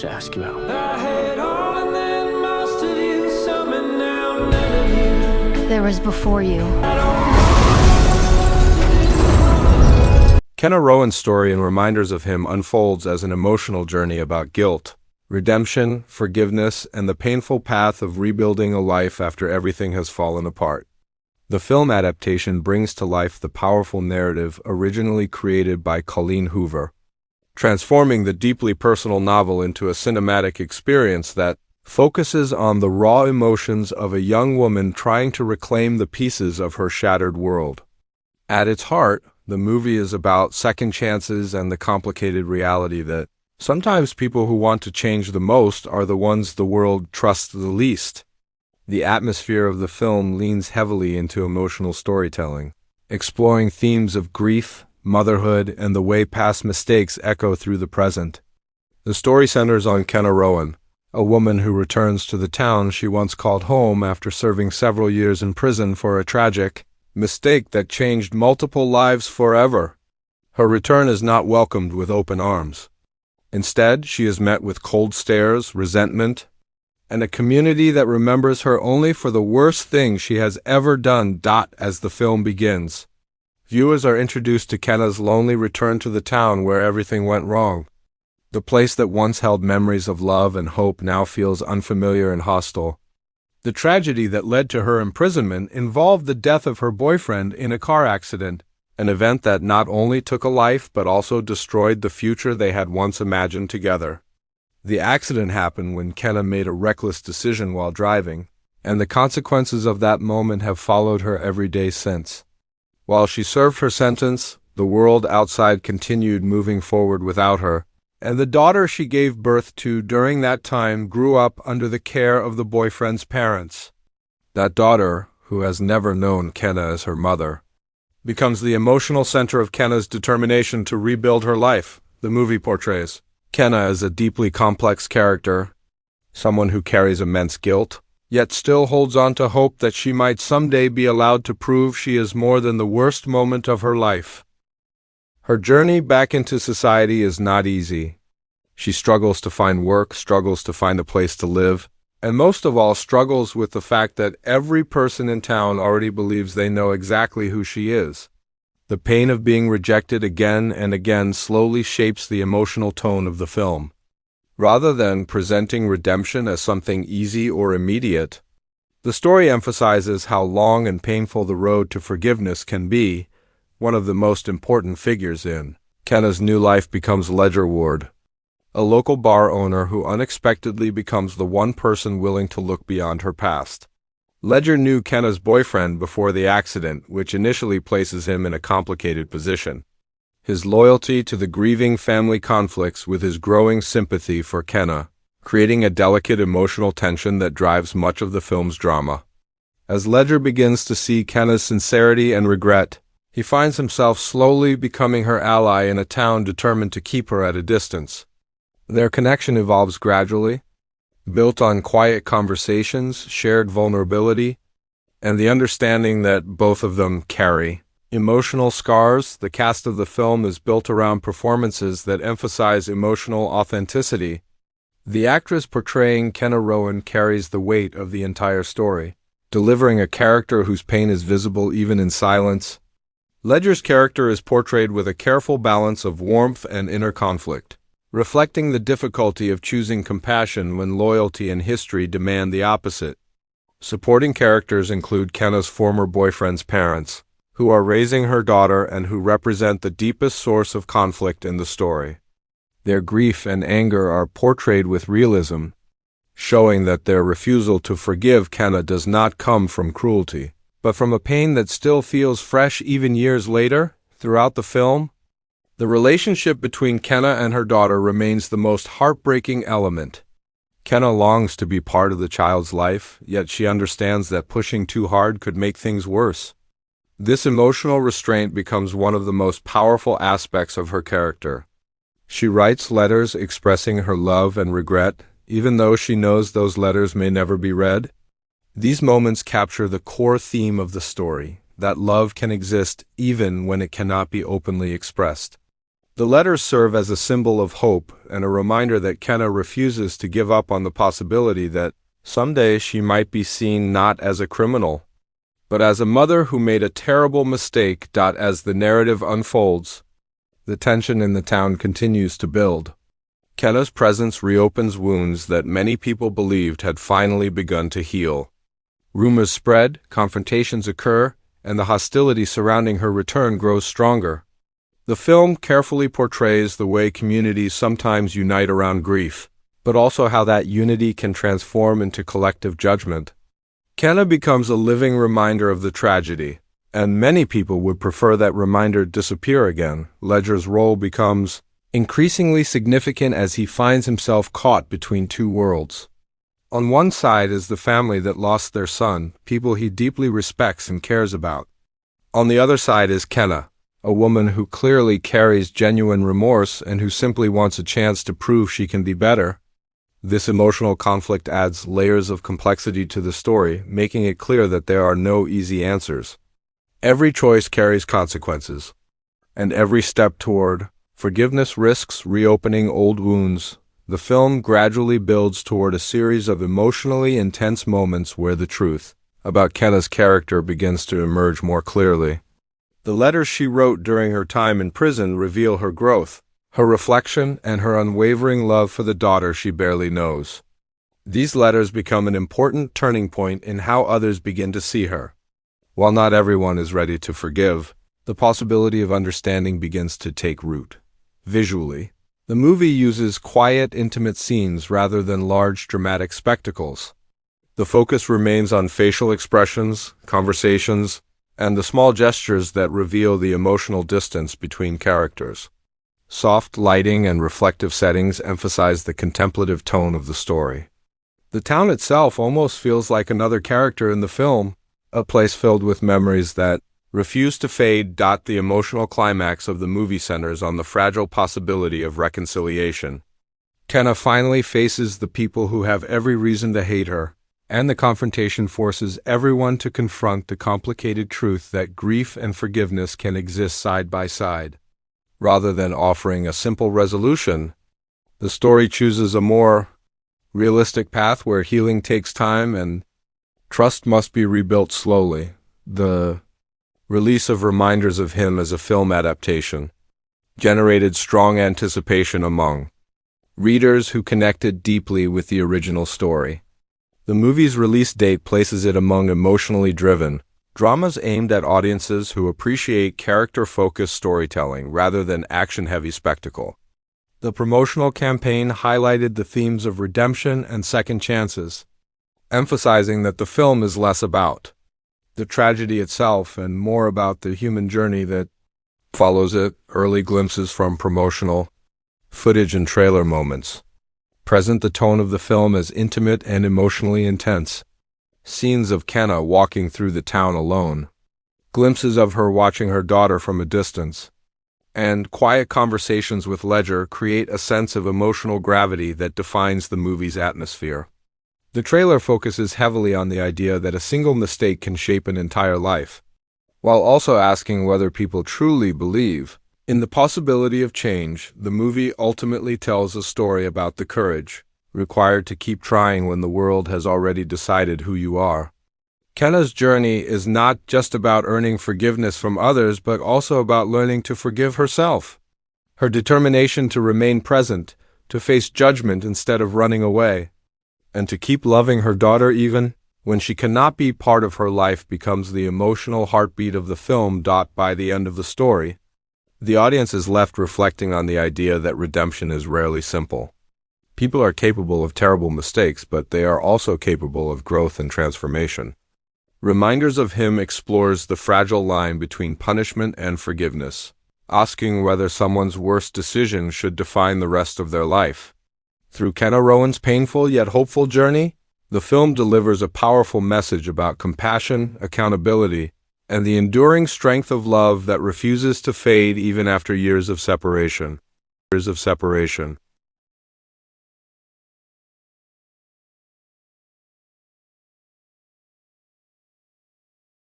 to ask you out. There was before you. Kenna Rowan's story and reminders of him unfolds as an emotional journey about guilt, redemption, forgiveness, and the painful path of rebuilding a life after everything has fallen apart. The film adaptation brings to life the powerful narrative originally created by Colleen Hoover, transforming the deeply personal novel into a cinematic experience that focuses on the raw emotions of a young woman trying to reclaim the pieces of her shattered world. At its heart, the movie is about second chances and the complicated reality that sometimes people who want to change the most are the ones the world trusts the least. The atmosphere of the film leans heavily into emotional storytelling, exploring themes of grief, motherhood, and the way past mistakes echo through the present. The story centers on Kenna Rowan, a woman who returns to the town she once called home after serving several years in prison for a tragic mistake that changed multiple lives forever. Her return is not welcomed with open arms. Instead, she is met with cold stares, resentment, and a community that remembers her only for the worst thing she has ever done. As the film begins, viewers are introduced to Kenna's lonely return to the town where everything went wrong. The place that once held memories of love and hope now feels unfamiliar and hostile. The tragedy that led to her imprisonment involved the death of her boyfriend in a car accident, an event that not only took a life but also destroyed the future they had once imagined together. The accident happened when Kenna made a reckless decision while driving, and the consequences of that moment have followed her every day since. While she served her sentence, the world outside continued moving forward without her, and the daughter she gave birth to during that time grew up under the care of the boyfriend's parents. That daughter, who has never known Kenna as her mother, becomes the emotional center of Kenna's determination to rebuild her life. The movie portrays Kenna as a deeply complex character, someone who carries immense guilt, yet still holds on to hope that she might someday be allowed to prove she is more than the worst moment of her life. Her journey back into society is not easy. She struggles to find work, struggles to find a place to live, and most of all struggles with the fact that every person in town already believes they know exactly who she is. The pain of being rejected again and again slowly shapes the emotional tone of the film. Rather than presenting redemption as something easy or immediate, the story emphasizes how long and painful the road to forgiveness can be. One of the most important figures in Kenna's new life becomes Ledger Ward, a local bar owner who unexpectedly becomes the one person willing to look beyond her past. Ledger knew Kenna's boyfriend before the accident, which initially places him in a complicated position. His loyalty to the grieving family conflicts with his growing sympathy for Kenna, creating a delicate emotional tension that drives much of the film's drama. As Ledger begins to see Kenna's sincerity and regret, he finds himself slowly becoming her ally in a town determined to keep her at a distance. Their connection evolves gradually, built on quiet conversations, shared vulnerability, and the understanding that both of them carry emotional scars. The cast of the film is built around performances that emphasize emotional authenticity. The actress portraying Kenna Rowan carries the weight of the entire story, delivering a character whose pain is visible even in silence. Ledger's character is portrayed with a careful balance of warmth and inner conflict, reflecting the difficulty of choosing compassion when loyalty and history demand the opposite. Supporting characters include Kenna's former boyfriend's parents, who are raising her daughter and who represent the deepest source of conflict in the story. Their grief and anger are portrayed with realism, showing that their refusal to forgive Kenna does not come from cruelty, but from a pain that still feels fresh even years later. Throughout the film, the relationship between Kenna and her daughter remains the most heartbreaking element. Kenna longs to be part of the child's life, yet she understands that pushing too hard could make things worse. This emotional restraint becomes one of the most powerful aspects of her character. She writes letters expressing her love and regret, even though she knows those letters may never be read. These moments capture the core theme of the story, that love can exist even when it cannot be openly expressed. The letters serve as a symbol of hope and a reminder that Kenna refuses to give up on the possibility that someday she might be seen not as a criminal, but as a mother who made a terrible mistake. As the narrative unfolds, the tension in the town continues to build. Kenna's presence reopens wounds that many people believed had finally begun to heal. Rumors spread, confrontations occur, and the hostility surrounding her return grows stronger. The film carefully portrays the way communities sometimes unite around grief, but also how that unity can transform into collective judgment. Kenna becomes a living reminder of the tragedy, and many people would prefer that reminder disappear again. Ledger's role becomes increasingly significant as he finds himself caught between two worlds. On one side is the family that lost their son, people he deeply respects and cares about. On the other side is Kenna, a woman who clearly carries genuine remorse and who simply wants a chance to prove she can be better. This emotional conflict adds layers of complexity to the story, making it clear that there are no easy answers. Every choice carries consequences, and every step toward forgiveness risks reopening old wounds. The film gradually builds toward a series of emotionally intense moments where the truth about Kenna's character begins to emerge more clearly. The letters she wrote during her time in prison reveal her growth, her reflection, and her unwavering love for the daughter she barely knows. These letters become an important turning point in how others begin to see her. While not everyone is ready to forgive, the possibility of understanding begins to take root. Visually, the movie uses quiet, intimate scenes rather than large, dramatic spectacles. The focus remains on facial expressions, conversations, and the small gestures that reveal the emotional distance between characters. Soft lighting and reflective settings emphasize the contemplative tone of the story. The town itself almost feels like another character in the film, a place filled with memories that refuse to fade. The emotional climax of the movie centers on the fragile possibility of reconciliation. Kenna finally faces the people who have every reason to hate her, and the confrontation forces everyone to confront the complicated truth that grief and forgiveness can exist side by side. Rather than offering a simple resolution, the story chooses a more realistic path where healing takes time and trust must be rebuilt slowly. The release of Reminders of Him as a film adaptation generated strong anticipation among readers who connected deeply with the original story. The movie's release date places it among emotionally driven dramas aimed at audiences who appreciate character-focused storytelling rather than action-heavy spectacle. The promotional campaign highlighted the themes of redemption and second chances, emphasizing that the film is less about the tragedy itself and more about the human journey that follows it. Early glimpses from promotional footage and trailer moments present the tone of the film as intimate and emotionally intense. Scenes of Kenna walking through the town alone, glimpses of her watching her daughter from a distance, and quiet conversations with Ledger create a sense of emotional gravity that defines the movie's atmosphere. The trailer focuses heavily on the idea that a single mistake can shape an entire life, while also asking whether people truly believe in the possibility of change. The movie ultimately tells a story about the courage required to keep trying when the world has already decided who you are. Kenna's journey is not just about earning forgiveness from others, but also about learning to forgive herself. Her determination to remain present, to face judgment instead of running away, and to keep loving her daughter even when she cannot be part of her life becomes the emotional heartbeat of the film. By the end of the story, the audience is left reflecting on the idea that redemption is rarely simple. People are capable of terrible mistakes, but they are also capable of growth and transformation. Reminders of Him explores the fragile line between punishment and forgiveness, asking whether someone's worst decision should define the rest of their life. Through Kenna Rowan's painful yet hopeful journey, the film delivers a powerful message about compassion, accountability, and the enduring strength of love that refuses to fade even after years of separation.